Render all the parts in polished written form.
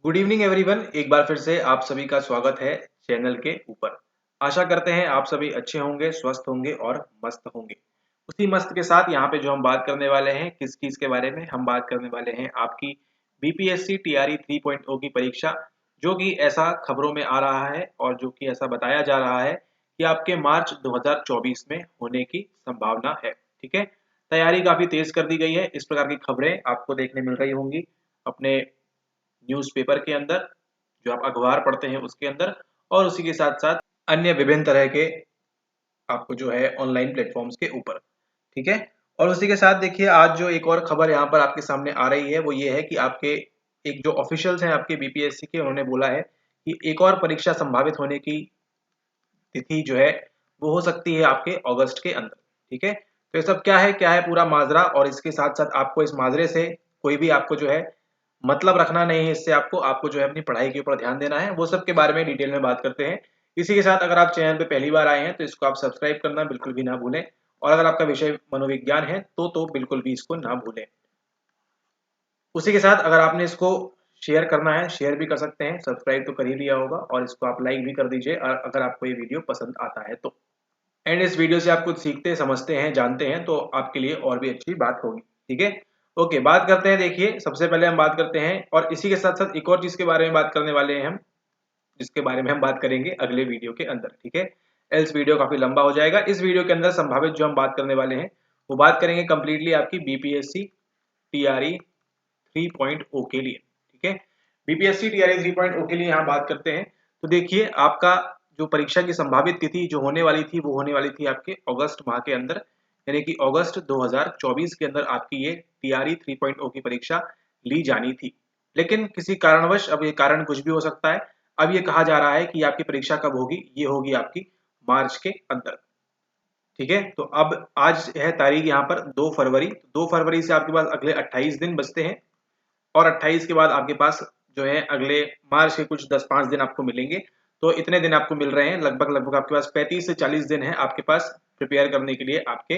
Good evening everyone. एक बार फिर से आप सभी का स्वागत है चैनल के ऊपर। आशा करते हैं आप सभी अच्छे होंगे, स्वस्थ होंगे और मस्त होंगे। उसी मस्त के साथ यहाँ पे जो हम बात करने वाले हैं किस चीज के बारे में, हम बात करने वाले हैं आपकी बीपीएससी टीआरई 3.0 की परीक्षा, जो कि ऐसा खबरों में आ रहा है और जो कि ऐसा बताया जा रहा है कि आपके मार्च 2024 में होने की संभावना है। ठीक है, तैयारी काफी तेज कर दी गई है। इस प्रकार की खबरें आपको देखने मिल रही होंगी अपने न्यूज़पेपर के अंदर, जो आप अखबार पढ़ते हैं उसके अंदर, और उसी के साथ-साथ अन्य विभिन्न तरह के आपको जो है ऑनलाइन प्लेटफ़ॉर्म्स के ऊपर। ठीक है? और उसी के साथ देखिए आज जो एक और खबर यहाँ पर आपके सामने आ रही है वो ये है कि आपके एक जो ऑफिशियल्स हैं आपके बीपीएससी के, उन्होंने बोला है कि एक और परीक्षा संभावित होने की तिथि जो है वो हो सकती है आपके अगस्त के अंदर। ठीक है? तो ये सब क्या है पूरा माजरा, और इसके साथ-साथ आपको इस माजरे से कोई भी आपको जो है मतलब रखना नहीं है। इससे आपको जो है अपनी पढ़ाई के ऊपर ध्यान देना है। वो सब के बारे में डिटेल में बात करते हैं। इसी के साथ अगर आप चैनल पे पहली बार आए हैं तो इसको आप सब्सक्राइब करना बिल्कुल भी ना भूलें, और अगर आपका विषय मनोविज्ञान है तो बिल्कुल भी इसको ना भूलें। उसी के साथ अगर आपने इसको शेयर करना है, शेयर भी कर सकते हैं, सब्सक्राइब तो कर ही लिया होगा, और इसको आप लाइक भी कर दीजिए अगर आपको ये वीडियो पसंद आता है तो। एंड इस वीडियो से आप कुछ सीखते, समझते हैं, जानते हैं तो आपके लिए और भी अच्छी बात होगी। ठीक है, ओके, बात करते हैं। देखिए सबसे पहले हम बात करते हैं, और इसी के साथ साथ एक और चीज के बारे में बात करने वाले हैं हम, जिसके बारे में हम बात करेंगे अगले वीडियो के अंदर। ठीक है, एल्स वीडियो काफी लंबा हो जाएगा। इस वीडियो के अंदर संभावित जो हम बात करने वाले हैं वो बात करेंगे कंप्लीटली आपकी बीपीएससी टीआरई 3.0 के लिए। ठीक है, बीपीएससी टीआरई 3.0 के लिए यहाँ बात करते हैं। तो देखिए आपका जो परीक्षा की संभावित तिथि जो होने वाली थी वो होने वाली थी आपके अगस्त माह के अंदर, यानी कि अगस्त 2024 के अंदर आपकी ये टीआरई 3.0 की परीक्षा ली जानी थी। लेकिन किसी कारणवश, अब ये कारण कुछ भी हो सकता है, अब ये कहा जा रहा है कि आपकी परीक्षा कब होगी, ये होगी आपकी मार्च के अंदर। ठीक है, तो अब आज है तारीख यहाँ पर 2 फरवरी। 2 फरवरी से आपके पास अगले 28 दिन बचते हैं, और 28 के बाद आपके पास जो है अगले मार्च के कुछ 10-5 दिन आपको मिलेंगे। तो इतने दिन आपको मिल रहे हैं, लगभग लगभग आपके पास 35 से 40 दिन है आपके पास प्रिपेयर करने के लिए आपके,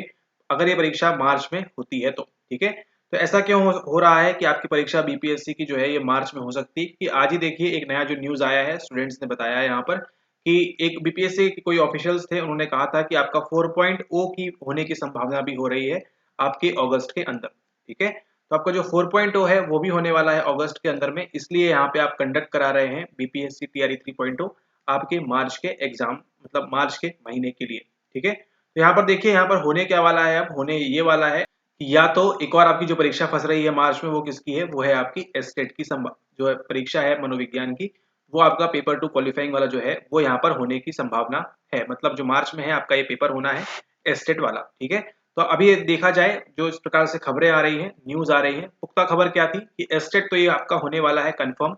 अगर ये परीक्षा मार्च में होती है तो। ठीक है, तो ऐसा क्यों हो रहा है कि आपकी परीक्षा बीपीएससी की जो है ये मार्च में हो सकती है? कि आज ही देखिए एक नया जो न्यूज आया है, स्टूडेंट्स ने बताया है यहाँ पर कि एक बीपीएससी के कोई ऑफिशियल्स थे, उन्होंने कहा था कि आपका 4.0 की होने की संभावना भी हो रही है आपके अगस्त के अंदर। ठीक है, तो आपका जो 4.0 है वो भी होने वाला है अगस्त के अंदर में, इसलिए यहाँ पे आप कंडक्ट करा रहे हैं बीपीएससी टीआरई 3.0 आपके मार्च के एग्जाम, मतलब मार्च के महीने के लिए। ठीक है, तो यहाँ पर देखिए यहाँ पर होने क्या वाला है, अब होने ये वाला है कि या तो एक और आपकी जो परीक्षा फंस रही है मार्च में, वो किसकी है, वो है आपकी एस्टेट की जो है परीक्षा है मनोविज्ञान की, वो आपका पेपर 2 क्वालिफाइंग वाला जो है वो यहाँ पर होने की संभावना है। मतलब जो मार्च में है आपका ये पेपर होना है एस्टेट वाला। ठीक है, तो अभी देखा जाए जो इस प्रकार से खबरें आ रही हैं, न्यूज आ रही है, पुख्ता खबर क्या थी कि एस्टेट तो ये आपका होने वाला है कंफर्म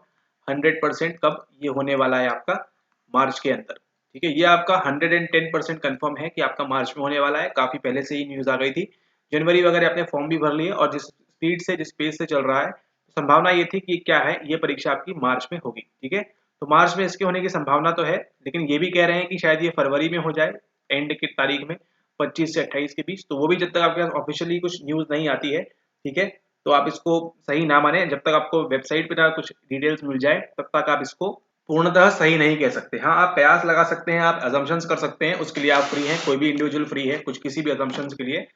100%। कब ये होने वाला है आपका, मार्च के अंदर। ठीक है, ये आपका 110% कंफर्म है कि आपका मार्च में होने वाला है। काफी पहले से ही न्यूज आ गई थी, जनवरी वगैरह आपने फॉर्म भी भर लिए, और जिस स्पीड से, जिस पेज से चल रहा है, संभावना ये थी कि क्या है, ये परीक्षा आपकी मार्च में होगी। ठीक है, तो मार्च में इसके होने की संभावना तो है, लेकिन ये भी कह रहे हैं कि शायद ये फरवरी में हो जाए, एंड की तारीख में 25 से 28 के बीच। तो वो भी जब तक आपके पास ऑफिशियली कुछ न्यूज नहीं आती है, ठीक है, तो आप इसको सही ना माने। जब तक आपको वेबसाइट पे ना कुछ डिटेल्स मिल जाए तब तक आप इसको पूर्णतः सही नहीं कह सकते। हाँ, आप कयास लगा सकते हैं, आप अजम्पशंस कर सकते हैं, उसके लिए आप फ्री हैं, कोई भी इंडिविजुअल फ्री है कुछ किसी भी अजम्पशंस के लिए।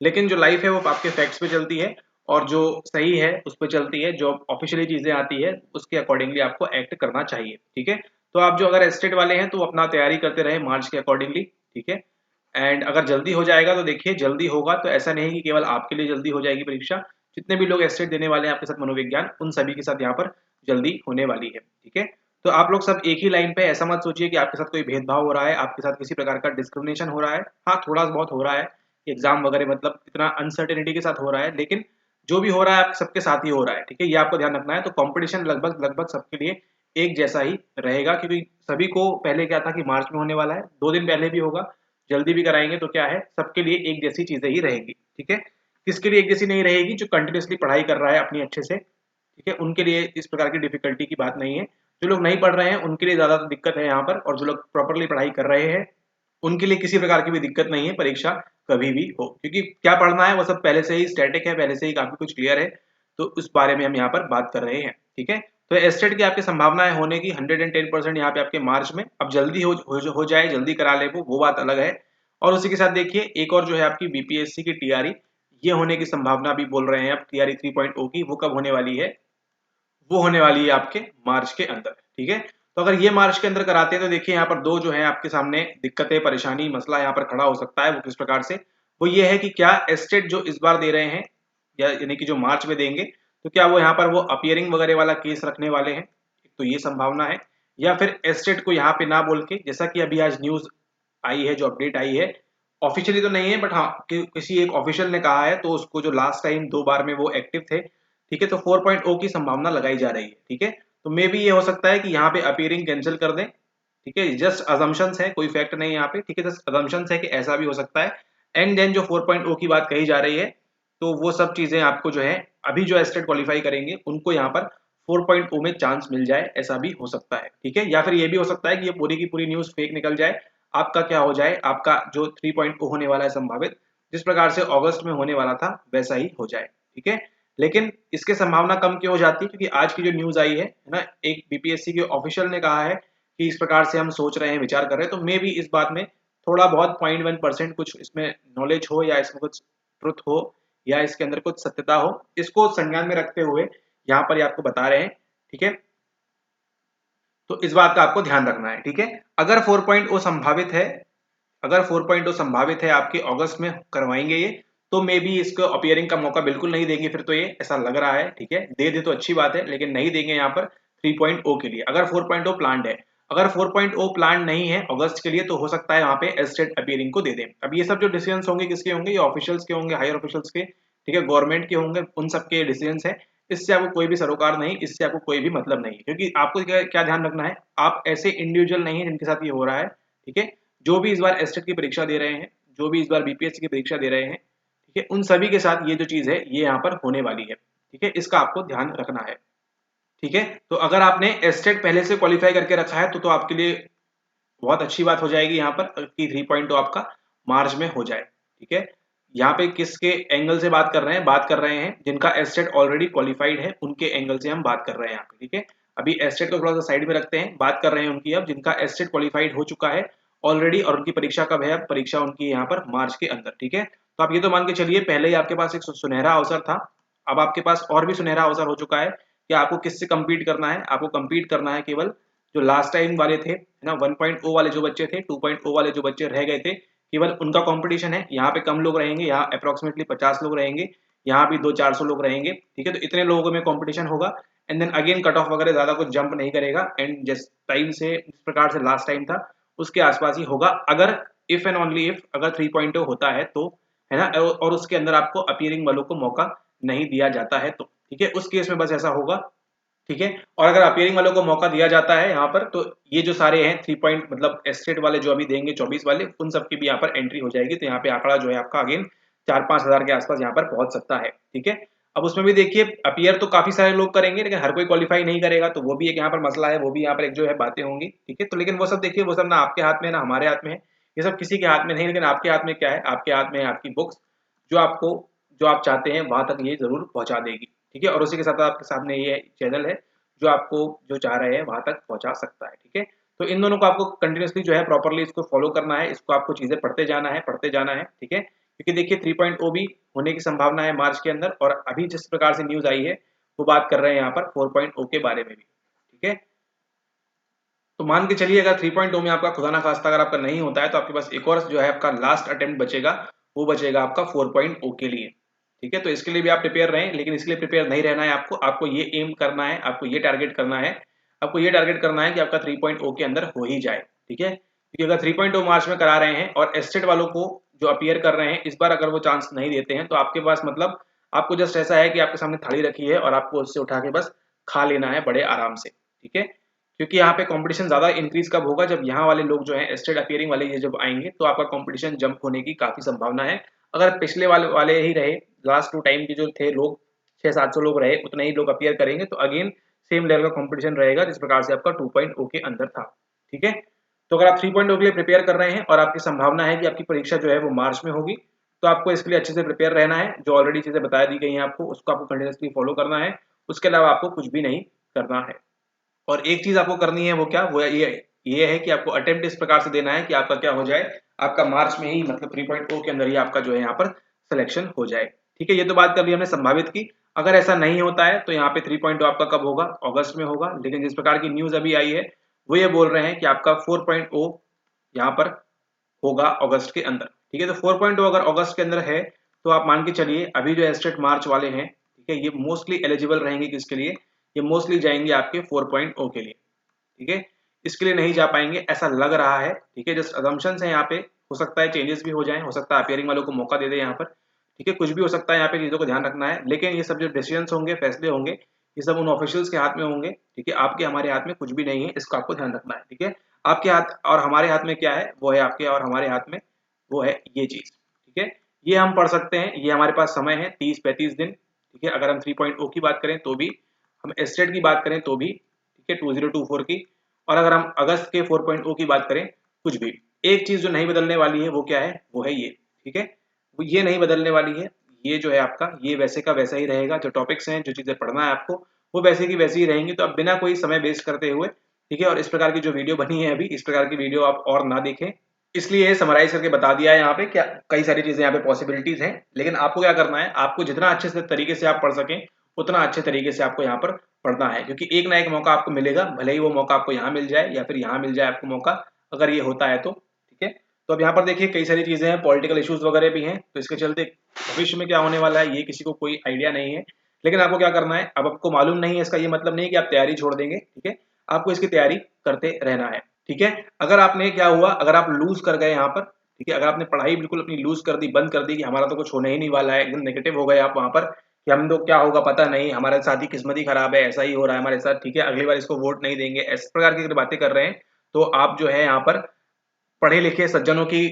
लेकिन जो लाइफ है वो आपके फैक्ट्स पे चलती है, और जो सही है उस पे चलती है। जो ऑफिशियली चीजें आती है उसके अकॉर्डिंगली आपको एक्ट करना चाहिए। ठीक है, तो आप जो अगर एस्टेट वाले हैं तो अपना तैयारी करते रहे मार्च के अकॉर्डिंगली। ठीक है, एंड अगर जल्दी हो जाएगा तो देखिए जल्दी होगा तो ऐसा नहीं कि केवल आपके लिए जल्दी हो जाएगी परीक्षा, जितने भी लोग एस्टेट देने वाले हैं आपके साथ मनोविज्ञान, उन सभी के साथ यहाँ पर जल्दी होने वाली है। ठीक है, तो आप लोग सब एक ही लाइन पे, ऐसा मत सोचिए कि आपके साथ कोई भेदभाव हो रहा है, आपके साथ किसी प्रकार का डिस्क्रिमिनेशन हो रहा है। हाँ, थोड़ा बहुत हो रहा है, एग्जाम वगैरह मतलब इतना अनसर्टेनिटी के साथ हो रहा है, लेकिन जो भी हो रहा है आप सबके साथ ही हो रहा है। ठीक है, ये आपको ध्यान रखना है। तो कंपटीशन लगभग लगभग सबके लिए एक जैसा ही रहेगा, क्योंकि सभी को पहले क्या था कि मार्च में होने वाला है, 2 दिन पहले भी होगा, जल्दी भी कराएंगे तो क्या है, सबके लिए एक जैसी चीजें ही रहेगी। ठीक है, किसके लिए एक जैसी नहीं रहेगी, जो कंटिन्यूसली पढ़ाई कर रहा है अपनी अच्छे से। ठीक है, उनके लिए इस प्रकार की डिफिकल्टी की बात नहीं है। जो लोग नहीं पढ़ रहे हैं उनके लिए ज्यादा दिक्कत है यहाँ पर, और जो लोग प्रॉपरली पढ़ाई कर रहे हैं उनके लिए किसी प्रकार की भी दिक्कत नहीं है, परीक्षा कभी भी हो, क्योंकि क्या पढ़ना है वो सब पहले से ही स्टैटिक है, पहले से ही काफी कुछ क्लियर है। तो उस बारे में हम यहाँ पर बात कर रहे हैं। ठीक है, तो एस्टेट की आपकी संभावना है होने की 110% यहाँ पे आपके मार्च में। अब जल्दी हो जाए, जल्दी करा ले वो बात अलग है। और उसी के साथ देखिए एक और जो है आपकी बीपीएससी की टीआरई, ये होने की संभावना भी बोल रहे हैं अब टीआरई 3.0 की। वो कब होने वाली है? वो होने वाली है आपके मार्च के अंदर, ठीक है। तो अगर ये मार्च के अंदर कराते हैं तो देखिए यहाँ पर दो जो है आपके सामने दिक्कतें, परेशानी, मसला यहाँ पर खड़ा हो सकता है। वो किस प्रकार से? वो ये है कि क्या एस्टेट जो इस बार दे रहे हैं या यानी कि जो मार्च में देंगे, तो क्या वो यहाँ पर वो अपीयरिंग वगैरह वाला केस रखने वाले हैं? तो ये संभावना है। या फिर एस्टेट को यहाँ पे ना बोल के, जैसा कि अभी आज न्यूज आई है, जो अपडेट आई है, ऑफिशियली तो नहीं है बट हाँ किसी एक ऑफिशियल ने कहा है, तो उसको जो लास्ट टाइम 2 बार में वो एक्टिव थे, ठीक है, तो 4.0 की संभावना लगाई जा रही है, ठीक है। तो मे भी ये हो सकता है कि यहाँ पे अपीयरिंग कैंसिल कर दें, ठीक है। जस्ट अजम्पशंस है, कोई फैक्ट नहीं यहाँ पे, ठीक है, जस्ट अजम्पशंस है कि ऐसा भी हो सकता है। एंड देन जो 4.0 की बात कही जा रही है, तो वो सब चीजें आपको जो है अभी जो एस्टेट क्वालिफाई करेंगे उनको यहाँ पर 4.0 में चांस मिल जाए, ऐसा भी हो सकता है, ठीक है। या फिर ये भी हो सकता है कि ये पूरी की पूरी न्यूज फेक निकल जाए, आपका क्या हो जाए, आपका जो 3.0 होने वाला है संभावित, जिस प्रकार से अगस्त में होने वाला था वैसा ही हो जाए, ठीक है। लेकिन इसके संभावना कम क्यों हो जाती है? क्योंकि आज की जो न्यूज आई है ना, एक बीपीएससी के ऑफिशियल ने कहा है कि इस प्रकार से हम सोच रहे हैं, विचार कर रहे हैं, तो मे भी इस बात में थोड़ा बहुत 0.1% कुछ इसमें नॉलेज हो या इसमें कुछ ट्रुथ हो या इसके अंदर कुछ सत्यता हो, इसको संज्ञान में रखते हुए यहाँ पर ये आपको बता रहे हैं, ठीक है। तो इस बात का आपको ध्यान रखना है, ठीक है। अगर 4.0 संभावित है, अगर 4.0 संभावित है आपके अगस्त में करवाएंगे ये, तो मे बी इसको अपीयरिंग का मौका बिल्कुल नहीं देंगे फिर, तो ये ऐसा लग रहा है, ठीक है। दे दे तो अच्छी बात है, लेकिन नहीं देंगे यहाँ पर 3.0 के लिए, अगर 4.0 प्लान्ड है। अगर 4.0 प्लान नहीं है अगस्त के लिए, तो हो सकता है वहां पे एस्टेट अपीयरिंग को दे दें। अब ये सब जो डिसीजन होंगे किसके होंगे? ये ऑफिशियल्स के होंगे, हायर ऑफिशियल्स के, ठीक है, गवर्नमेंट के होंगे, उन सबके डिसीजन है। इससे आपको कोई भी सरोकार नहीं, इससे आपको कोई भी मतलब नहीं है, क्योंकि आपको क्या ध्यान रखना है, आप ऐसे इंडिविजुअल नहीं है जिनके साथ ये हो रहा है, ठीक है। जो भी इस बार एस्टेट की परीक्षा दे रहे हैं, जो भी इस बार बीपीएससी की परीक्षा दे रहे हैं, ठीक है, उन सभी के साथ ये जो चीज है ये यहाँ पर होने वाली है, ठीक है। इसका आपको ध्यान रखना है, ठीक है। तो अगर आपने एस्टेट पहले से क्वालिफाई करके रखा है तो आपके लिए बहुत अच्छी बात हो जाएगी यहाँ पर कि 3.2 आपका मार्च में हो जाए, ठीक है। यहाँ पे किसके एंगल से बात कर रहे हैं? बात कर रहे हैं जिनका एस्टेट ऑलरेडी क्वालिफाइड है, उनके एंगल से हम बात कर रहे हैं यहाँ पे, ठीक है। अभी एस्टेट को थोड़ा सा साइड में रखते हैं, बात कर रहे हैं उनकी अब जिनका एस्टेट क्वालिफाइड हो चुका है ऑलरेडी, और उनकी परीक्षा कब है? परीक्षा उनकी यहाँ पर मार्च के अंदर, ठीक है। तो आप ये तो मान के चलिए पहले ही आपके पास एक सुनहरा अवसर था, अब आपके पास और भी सुनहरा अवसर हो चुका है कि आपको किससे कम्पीट करना है? आपको कम्पीट करना है केवल जो लास्ट टाइम वाले थे ना, 1.0 वाले जो बच्चे थे, 2.0 वाले जो बच्चे रह गए थे, केवल उनका कंपटीशन है। यहाँ पे कम लोग रहेंगे, यहाँ अप्रोक्सीमेटली 50 लोग रहेंगे, यहाँ भी 200-400 लोग रहेंगे, ठीक है। तो इतने लोगों में कंपटीशन होगा, and then again cut off वगैरह ज्यादा कुछ जंप नहीं करेगा, एंड जिस टाइम से जिस प्रकार से लास्ट टाइम था उसके आसपास ही होगा, अगर इफ एंड ओनली इफ अगर 3.0 होता है तो, है ना। और उसके अंदर आपको अपीयरिंग वालों को मौका नहीं दिया जाता है तो, ठीक है, उस केस में बस ऐसा होगा, ठीक है। और अगर अपीयरिंग वालों को मौका दिया जाता है यहाँ पर, तो ये जो सारे हैं 3 पॉइंट मतलब एस्टेट वाले जो अभी देंगे 24 वाले, उन सबकी भी यहाँ पर एंट्री हो जाएगी। तो यहाँ पे आंकड़ा जो है आपका अगेन 4-5 हजार के आसपास यहाँ पर पहुंच सकता है, ठीक है। अब उसमें भी देखिए अपीयर तो काफी सारे लोग करेंगे, लेकिन हर कोई क्वालिफाई नहीं करेगा, तो वो भी एक यहाँ पर मसला है, वो भी यहाँ पर एक जो है बातें होंगी, ठीक है। तो लेकिन वो सब देखिए, वो सब ना आपके हाथ में ना हमारे हाथ में है, ये सब किसी के हाथ में नहीं, लेकिन आपके हाथ में क्या है? आपके हाथ में है आपकी बुक्स, जो आपको जो आप चाहते हैं वहां तक ये जरूर पहुंचा देगी, ठीक है। और उसी के साथ आपके सामने ये चैनल है जो आपको जो चाह रहे हैं वहां तक पहुंचा सकता है, ठीक है। तो इन दोनों को आपको कंटिन्यूसली जो है प्रॉपर्ली इसको फॉलो करना है, इसको आपको चीजें पढ़ते जाना है, पढ़ते जाना है, ठीक है। क्योंकि देखिए 3.0 भी होने की संभावना है मार्च के अंदर, और अभी जिस प्रकार से न्यूज आई है वो बात कर रहे हैं यहाँ पर 4.0 के बारे में भी, ठीक है। तो मान के चलिए अगर 3.0 में आपका खुदा ना खास्ता अगर आपका नहीं होता है, तो आपके पास एक और जो है आपका लास्ट अटेम्प्ट बचेगा, वो बचेगा आपका 4.0 के लिए, ठीक है। तो इसके लिए भी आप प्रिपेयर रहें, लेकिन इसके लिए प्रिपेयर नहीं रहना है आपको, आपको ये एम करना है, आपको ये टारगेट करना है, आपको ये टारगेट करना है कि आपका 3.0 के अंदर हो ही जाए, ठीक है। क्योंकि अगर 3.0 मार्च में करा रहे हैं और एस्टेट वालों को जो अपीयर कर रहे हैं इस बार अगर वो चांस नहीं देते हैं, तो आपके पास मतलब आपको जस्ट ऐसा है कि आपके सामने थाली रखी है और आपको उससे उठा के बस खा लेना है बड़े आराम से, ठीक है। क्योंकि यहाँ पे कंपटीशन ज्यादा इंक्रीज कब होगा? जब यहाँ वाले लोग जो है एस्टेट अपीयरिंग वाले ये जब आएंगे, तो आपका कंपटीशन जंप होने की काफी संभावना है। अगर पिछले वाले ही रहे, लास्ट 2 टाइम के जो थे लोग 600-700 लोग रहे, उतने ही लोग अपीयर करेंगे, तो अगेन सेम लेवल का कंपटीशन रहेगा जिस प्रकार से आपका 2.0 के अंदर था, ठीक है। तो अगर आप 3.0 के लिए प्रिपेयर कर रहे हैं और आपकी संभावना है कि आपकी परीक्षा जो है वो मार्च में होगी, तो आपको इसके लिए अच्छे से प्रिपेयर रहना है। जो ऑलरेडी चीजें बता दी गई हैं आपको, उसको आपको कंटिन्यूसली फॉलो करना है, उसके अलावा आपको कुछ भी नहीं करना है। और एक चीज आपको करनी है वो क्या, वो ये है कि आपको अटेम्प्ट इस प्रकार से देना है कि आपका क्या हो जाए, आपका मार्च में ही मतलब 3.0 के अंदर ही आपका जो है यहाँ पर सिलेक्शन हो जाए। ठीक है, ये तो बात कर ली हमने संभावित की। अगर ऐसा नहीं होता है तो यहाँ पे 3.0 आपका कब होगा, अगस्त में होगा। लेकिन जिस प्रकार की न्यूज अभी आई है वो ये बोल रहे हैं कि आपका 4.0 यहाँ पर होगा अगस्त के अंदर। ठीक है, तो 4.0 अगर अगस्त के अंदर है तो आप मान के चलिए अभी जो एस्टेट मार्च वाले हैं, ठीक है, ये मोस्टली एलिजिबल रहेंगे किसके लिए, ये मोस्टली जाएंगे आपके 4.0 के लिए। ठीक है, इसके लिए नहीं जा पाएंगे ऐसा लग रहा है। ठीक है, जस्ट अजम्पशंस है यहाँ पे, हो सकता है चेंजेस भी हो जाए, हो सकता है अपियरिंग वालों को मौका दे दे यहाँ पर। ठीक है, कुछ भी हो सकता है, यहाँ पे चीजों को ध्यान रखना है। लेकिन ये सब जो डिसीजंस होंगे, फैसले होंगे, ये सब उन ऑफिशियल्स के हाथ में होंगे। ठीक है, आपके हमारे हाथ में कुछ भी नहीं है, इसको आपको ध्यान रखना है। ठीक है, आपके हाथ और हमारे हाथ में क्या है, वो है आपके और हमारे हाथ में वो है ये चीज। ठीक है, ये हम पढ़ सकते हैं, ये हमारे पास समय है 30-35 दिन। ठीक है, अगर हम 3.0 की बात करें तो भी, हम एस्टेट की बात करें तो भी, ठीक है 2024 की, और अगर हम अगस्त के 4.0 की बात करें, कुछ भी। एक चीज जो नहीं बदलने वाली है वो क्या है, वो है ये। ठीक है, वो ये नहीं बदलने वाली है, ये जो है आपका ये वैसे का वैसा ही रहेगा। जो टॉपिक्स हैं, जो चीजें पढ़ना है आपको, वो वैसे की वैसी ही रहेंगी। तो आप बिना कोई समय वेस्ट करते हुए, ठीक है, और इस प्रकार की जो वीडियो बनी है अभी, इस प्रकार की वीडियो आप और ना देखें, इसलिए समराइज करके बता दिया है यहाँ पे। क्या कई सारी चीजें यहाँ पे पॉसिबिलिटीज हैं, लेकिन आपको क्या करना है, आपको जितना अच्छे से तरीके से आप पढ़ सकें उतना अच्छे तरीके से आपको यहाँ पर पढ़ना है। क्योंकि एक ना एक मौका आपको मिलेगा, भले ही वो मौका आपको यहाँ मिल जाए या फिर यहाँ मिल जाए आपको मौका, अगर ये होता है तो। ठीक है, तो अब यहाँ पर देखिए कई सारी चीजें हैं, पॉलिटिकल इश्यूज वगैरह भी हैं, तो इसके चलते भविष्य में क्या होने वाला है ये किसी को कोई आइडिया नहीं है। लेकिन आपको क्या करना है, अब आपको मालूम नहीं है, इसका ये मतलब नहीं कि आप तैयारी छोड़ देंगे। ठीक है, आपको इसकी तैयारी करते रहना है। ठीक है, अगर आपने क्या हुआ, अगर आप लूज कर गए यहाँ पर, ठीक है, अगर आपने पढ़ाई बिल्कुल अपनी लूज कर दी, बंद कर दी कि हमारा तो कुछ होने ही नहीं वाला है, एकदम नेगेटिव हो गए आप वहां पर कि हम तो क्या होगा पता नहीं, हमारे साथ ही किस्मत ही खराब है, ऐसा ही हो रहा है हमारे साथ, ठीक है, अगली बार इसको वोट नहीं देंगे, इस प्रकार की बातें कर रहे हैं, तो आप जो है यहाँ पर पढ़े लिखे सज्जनों की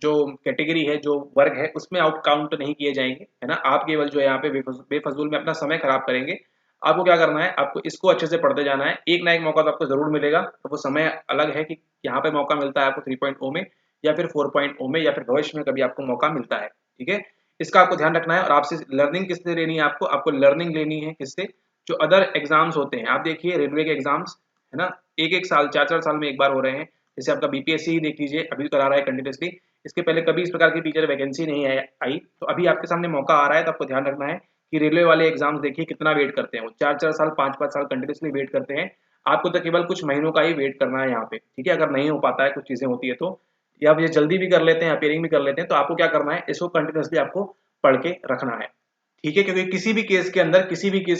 जो कैटेगरी है, जो वर्ग है, उसमें आउट काउंट नहीं किए जाएंगे, है ना। आप केवल जो है यहाँ पे बेफजूल में अपना समय खराब करेंगे। आपको क्या करना है, आपको इसको अच्छे से पढ़ते जाना है, एक ना एक मौका तो आपको जरूर मिलेगा। तो वो समय अलग है कि यहाँ पे मौका मिलता है आपको 3.0 में या फिर 4.0 में या फिर भविष्य में कभी आपको मौका मिलता है। ठीक है, इसका आपको ध्यान रखना है। और आपसे लर्निंग किससे लेनी है, आपको लर्निंग लेनी है किससे, जो अदर एग्जाम्स होते हैं। आप देखिए रेलवे के एग्जाम्स, है ना, एक साल 4 साल में एक बार हो रहे हैं। जैसे आपका बीपीएससी ही देख लीजिए, अभी करा रहा है कंटिन्यूसली, इसके पहले कभी इस प्रकार की टीचर वैकेंसी नहीं आई। तो अभी आपके सामने मौका आ रहा है, तो आपको ध्यान रखना है कि रेलवे वाले एग्जाम्स देखिए कितना वेट करते हैं, वो 4 साल 5 साल कंटिन्यूसली वेट करते हैं। आपको तो केवल कुछ महीनों का ही वेट करना है यहाँ पे। ठीक है, अगर नहीं हो पाता है, कुछ चीजें होती है तो, या फिर जल्दी भी कर लेते हैं, अपेयरिंग भी कर लेते हैं, तो आपको क्या करना है, इसको कंटिन्यूसली आपको पढ़ के रखना है। ठीक है, क्योंकि किसी भी केस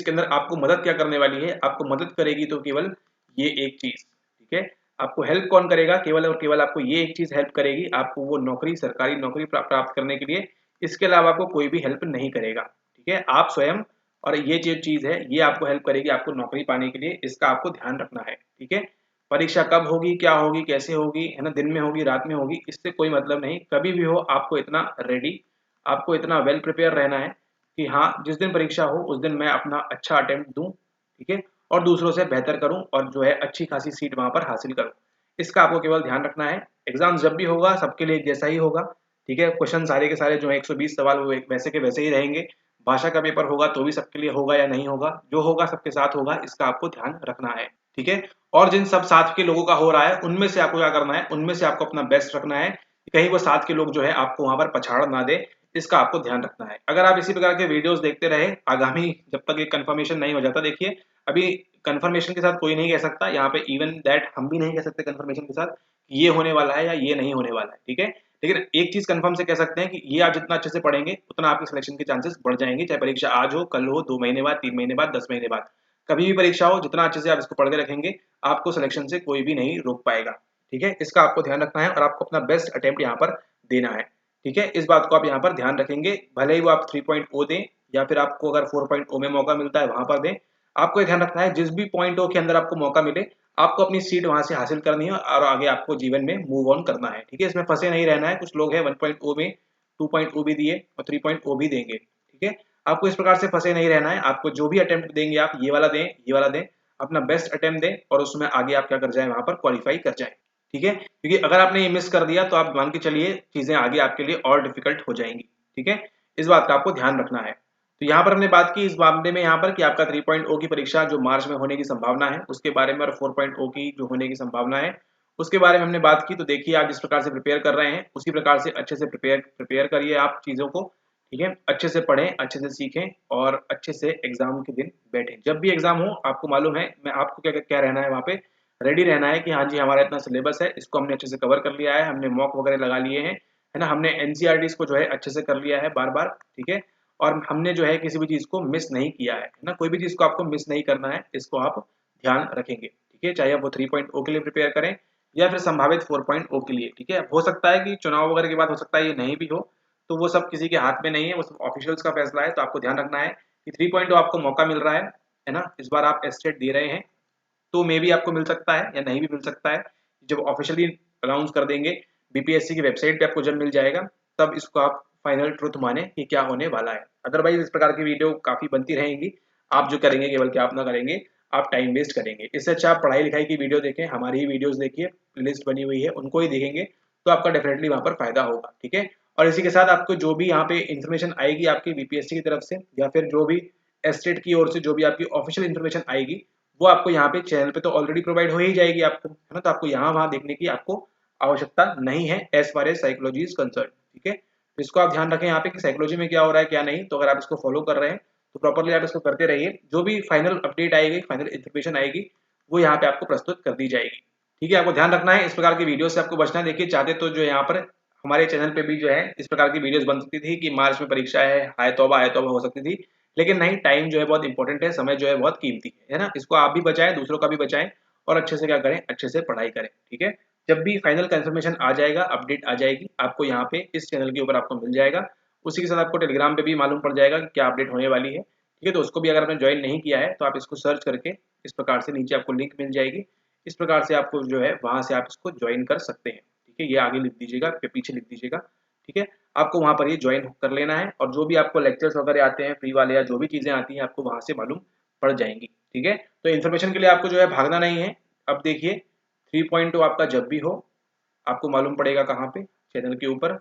के अंदर आपको मदद क्या करने वाली है, आपको मदद करेगी तो केवल ये एक चीज। ठीक है, आपको हेल्प कौन करेगा, केवल और केवल आपको ये एक चीज हेल्प करेगी, आपको वो नौकरी, सरकारी नौकरी प्राप्त करने के लिए। इसके अलावा आपको कोई भी हेल्प नहीं करेगा। ठीक है, आप स्वयं, और ये जो चीज है ये आपको हेल्प करेगी आपको नौकरी पाने के लिए, इसका आपको ध्यान रखना है। ठीक है, परीक्षा कब होगी, क्या होगी, कैसे होगी, है ना, दिन में होगी, रात में होगी, इससे कोई मतलब नहीं। कभी भी हो आपको इतना रेडी, आपको इतना वेल प्रिपेयर रहना है कि हाँ, जिस दिन परीक्षा हो उस दिन मैं अपना अच्छा अटेम्प्ट दूं। ठीक है, और दूसरों से बेहतर करूं और जो है अच्छी खासी सीट वहां पर हासिल करूं। इसका आपको केवल ध्यान रखना है। एग्जाम जब भी होगा सबके लिए जैसा ही होगा। ठीक है, क्वेश्चन सारे के सारे जो है 120 सवाल वो वैसे के वैसे ही रहेंगे। भाषा का पेपर होगा तो भी सबके लिए होगा या नहीं होगा, जो होगा सबके साथ होगा, इसका आपको ध्यान रखना है। ठीक है, और जिन सब साथ के लोगों का हो रहा है उनमें से आपको क्या करना है, उनमें से आपको अपना बेस्ट रखना है, कहीं वो साथ के लोग जो है आपको वहां पर पछाड़ ना दे, इसका आपको ध्यान रखना है। अगर आप इसी प्रकार के वीडियोस देखते रहे आगामी, जब तक एक कंफर्मेशन नहीं हो जाता, देखिए अभी कंफर्मेशन के साथ कोई नहीं कह सकता, यहाँ पे इवन दैट हम भी नहीं कह सकते कंफर्मेशन के साथ कि ये होने वाला है या ये नहीं होने वाला है। ठीक है, लेकिन एक चीज कंफर्म से कह सकते हैं कि ये आप जितना अच्छे से पढ़ेंगे उतना आपके सिलेक्शन के चांसेस बढ़ जाएंगे, चाहे परीक्षा आज हो, कल हो, 2 महीने बाद, 3 महीने बाद, 10 महीने बाद, कभी भी परीक्षा हो, जितना अच्छे से आप इसको पढ़ के रखेंगे आपको सिलेक्शन से कोई भी नहीं रोक पाएगा। ठीक है, इसका आपको ध्यान रखना है और आपको अपना बेस्ट अटेम्प्ट यहाँ पर देना है। ठीक है, इस बात को आप यहाँ पर ध्यान रखेंगे, भले ही वो आप 3.0 दें या फिर आपको अगर 4.0 में मौका मिलता है वहां पर दें। आपको ध्यान रखना है जिस भी पॉइंट के अंदर आपको मौका मिले, आपको अपनी सीट वहां से हासिल करनी है और आगे आपको जीवन में मूव ऑन करना है। ठीक है, इसमें फंसे नहीं रहना है। कुछ लोग हैं 1.0 में 2.0 भी दिए और 3.0 भी देंगे। ठीक है, आपको इस प्रकार से फंसे नहीं रहना है। आपको जो भी अटेम्प्ट देंगे आप ये वाला दें, ये वाला दें, अपना बेस्ट अटेम्प्ट दें और उसमें आगे आप क्या कर जाए, वहां पर क्वालिफाई कर जाए। ठीक है, क्योंकि अगर आपने ये मिस कर दिया तो आप मान के चलिए चीजें आगे आपके लिए और डिफिकल्ट हो जाएंगी। ठीक है, इस बात का आपको ध्यान रखना है। तो यहाँ पर हमने बात की इस मामले में यहाँ पर कि आपका 3.0 की परीक्षा जो मार्च में होने की संभावना है उसके बारे में, और 4.0 की जो होने की संभावना है उसके बारे में हमने बात की। तो देखिए आप जिस प्रकार से प्रिपेयर कर रहे हैं उसी प्रकार से अच्छे से प्रिपेयर करिए आप चीज़ों को, ठीक है। अच्छे से पढ़ें, अच्छे से सीखें और अच्छे से एग्जाम के दिन बैठें। जब भी एग्जाम हो आपको मालूम है मैं आपको क्या क्या रहना है, वहाँ पे रेडी रहना है कि हाँ जी हमारा इतना सिलेबस है, इसको हमने अच्छे से कवर कर लिया है, हमने मॉक वगैरह लगा लिए हैं, है ना, हमने एनसीईआरटीज को जो है अच्छे से कर लिया है बार बार, ठीक है। और हमने जो है किसी भी चीज़ को मिस नहीं किया है ना, कोई भी चीज़ को आपको मिस नहीं करना है, इसको आप ध्यान रखेंगे, ठीक है। चाहे आप वो 3.0 के लिए प्रिपेयर करें या फिर संभावित 4.0 के लिए, ठीक है। हो सकता है कि चुनाव वगैरह के बाद हो सकता है ये नहीं भी हो, तो वो सब किसी के हाथ में नहीं है, वो सब ऑफिशियल्स का फैसला है। तो आपको ध्यान रखना है कि 3.0 आपको मौका मिल रहा है ना। इस बार आप एस्टेट दे रहे हैं तो मे बी आपको मिल सकता है या नहीं भी मिल सकता है। जब ऑफिशियली अनाउंस कर देंगे बीपीएससी की वेबसाइट पे आपको जब मिल जाएगा तब इसको आप फाइनल ट्रुथ माने कि क्या होने वाला है। अदरवाइज इस प्रकार की वीडियो काफी बनती रहेंगी, आप जो करेंगे केवल कि आप ना करेंगे, आप टाइम वेस्ट करेंगे। इससे अच्छा आप पढ़ाई लिखाई की वीडियो देखें, हमारी ही वीडियोस देखिए, प्लेलिस्ट बनी हुई है उनको ही देखेंगे तो आपका डेफिनेटली वहां पर फायदा होगा, ठीक है। और इसी के साथ आपको जो भी यहाँ पे इन्फॉर्मेशन आएगी आपकी बीपीएससी की तरफ से या फिर जो भी एस्टेट की ओर से जो भी आपकी ऑफिशियल इन्फॉर्मेशन आएगी वो आपको यहाँ पे चैनल पे तो ऑलरेडी प्रोवाइड हो ही जाएगी आपको, है ना। तो आपको यहाँ वहाँ देखने की आपको आवश्यकता नहीं है as far as psychology is concern, ठीक है। तो इसको आप ध्यान रखें यहाँ पे कि साइकोलॉजी में क्या हो रहा है क्या नहीं। तो अगर आप इसको फॉलो कर रहे हैं तो प्रॉपरली आप इसको करते रहिए, जो भी फाइनल अपडेट आएगी, फाइनल इन्फॉर्मेशन आएगी वो यहाँ पे आपको प्रस्तुत कर दी जाएगी, ठीक है। आपको ध्यान रखना है, इस प्रकार की वीडियो से आपको बचना है। देखिए चाहते तो जो यहाँ पर हमारे चैनल पे भी जो है इस प्रकार की वीडियोस बन सकती थी कि मार्च में परीक्षा है, हाय तौबा हो सकती थी, लेकिन नहीं, टाइम जो है बहुत इंपॉर्टेंट है, समय जो है बहुत कीमती है ना। इसको आप भी बचाएं, दूसरों का भी बचाएं और अच्छे से क्या करें, अच्छे से पढ़ाई करें, ठीक है। जब भी फाइनल कंफर्मेशन आ जाएगा, अपडेट आ जाएगी, आपको यहाँ पे इस चैनल के ऊपर आपको मिल जाएगा। उसी के साथ आपको टेलीग्राम पे भी मालूम पड़ जाएगा कि क्या अपडेट होने वाली है, ठीक है। तो उसको भी अगर आपने ज्वाइन नहीं किया है तो आप इसको सर्च करके इस प्रकार से नीचे आपको लिंक मिल जाएगी, इस प्रकार से आपको जो है वहां से आप इसको ज्वाइन कर सकते हैं, ठीक है। ये आगे लिख दीजिएगा, पीछे लिख दीजिएगा, ठीक है। आपको वहां पर ये ज्वाइन कर लेना है और जो भी आपको लेक्चर्स वगैरह आते हैं फ्री वाले या जो भी चीजें आती हैं आपको वहां से मालूम पड़ जाएंगी, ठीक है। तो इन्फॉर्मेशन के लिए आपको जो है भागना नहीं है। अब देखिए 3.0 आपका जब भी हो आपको मालूम पड़ेगा कहाँ पे, चैनल के ऊपर।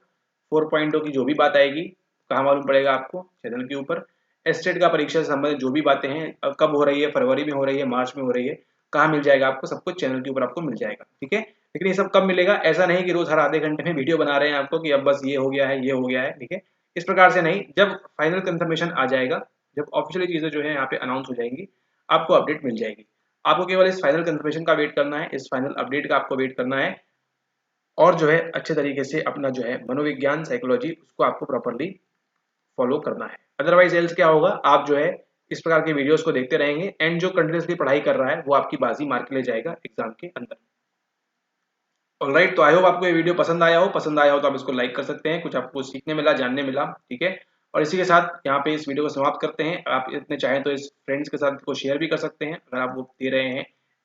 4.0 की जो भी बात आएगी कहाँ मालूम पड़ेगा आपको, चैनल के ऊपर। एस्टेट का परीक्षा से संबंधित जो भी बातें हैं कब हो रही है, फरवरी में हो रही है, मार्च में हो रही है, कहाँ मिल जाएगा आपको, सब कुछ चैनल के ऊपर आपको मिल जाएगा, ठीक है। लेकिन ये सब कब मिलेगा, ऐसा नहीं कि रोज हर आधे घंटे में वीडियो बना रहे हैं आपको कि अब बस ये हो गया है, ये हो गया है, ठीक है। इस प्रकार से नहीं, जब फाइनल कंफर्मेशन आ जाएगा, जब ऑफिशियली चीजें जो है यहाँ पे अनाउंस हो जाएंगी आपको अपडेट मिल जाएगी। आपको केवल इस फाइनल कंफर्मेशन का वेट करना है, इस फाइनल अपडेट का आपको वेट करना है और जो है अच्छे तरीके से अपना जो है मनोविज्ञान, साइकोलॉजी, उसको आपको प्रॉपरली फॉलो करना है। अदरवाइज एल्स क्या होगा, आप जो है इस प्रकार के वीडियोस को देखते रहेंगे एंड जो कंटिन्यूसली पढ़ाई कर रहा है वो आपकी बाजी मार के ले जाएगा एग्जाम के अंदर। ऑलराइट, तो आई होप आपको ये वीडियो पसंद आया हो तो आप इसको लाइक कर सकते हैं, कुछ आपको सीखने मिला, जानने मिला, ठीक है। और इसी के साथ यहाँ पे इस वीडियो को समाप्त करते हैं। आप इतने चाहें तो इस फ्रेंड्स के साथ को शेयर भी कर सकते हैं अगर आप वो दे रहे हैं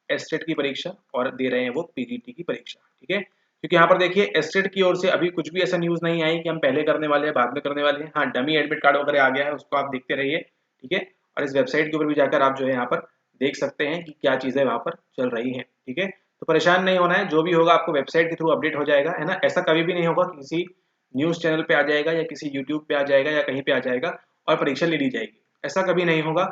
एस्टेट की परीक्षा और दे रहे हैं वो पीजीटी की परीक्षा, ठीक है। क्योंकि यहाँ पर देखिए एस्टेट की ओर से अभी कुछ भी ऐसा न्यूज नहीं आई कि हम पहले करने वाले हैं, बाद में करने वाले हैं। हाँ, डमी एडमिट कार्ड वगैरह आ गया है, उसको आप देखते रहिए, ठीक है। और इस वेबसाइट के ऊपर भी जाकर आप जो है यहाँ पर देख सकते हैं कि क्या चीजें वहां पर चल रही हैं, ठीक है। तो परेशान नहीं होना है, जो भी होगा आपको वेबसाइट के थ्रू अपडेट हो जाएगा, है ना। ऐसा कभी भी नहीं होगा कि किसी न्यूज चैनल पे आ जाएगा या किसी यूट्यूब पे आ जाएगा या कहीं पे आ जाएगा और परीक्षा ले ली जाएगी, ऐसा कभी नहीं होगा,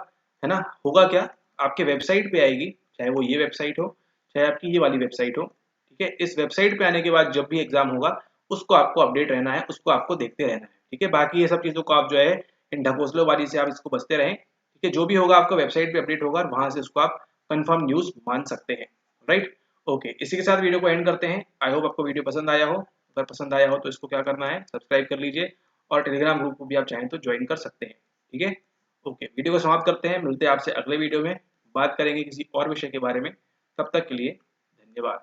है ना। होगा क्या, आपके वेबसाइट पे आएगी, चाहे वो ये वेबसाइट हो चाहे आपकी ये वाली वेबसाइट हो, ठीक है। इस वेबसाइट पे आने के बाद जब भी एग्जाम होगा उसको आपको अपडेट रहना है, उसको आपको देखते रहना है, ठीक है। बाकी ये सब चीजों को आप जो है इन ढकोसलोबाजी से आप इसको बचते रहें, ठीक है। जो भी होगा आपको वेबसाइट पे अपडेट होगा और वहां से उसको आप कंफर्म न्यूज मान सकते हैं, राइट। ओके, इसी के साथ वीडियो को एंड करते हैं। आई होप आपको वीडियो पसंद आया हो, अगर पसंद आया हो तो इसको क्या करना है, सब्सक्राइब कर लीजिए और टेलीग्राम ग्रुप को भी आप चाहें तो ज्वाइन कर सकते हैं, ठीक है। ओके, वीडियो को समाप्त करते हैं, मिलते हैं आपसे अगले वीडियो में, बात करेंगे किसी और विषय के बारे में। तब तक के लिए धन्यवाद।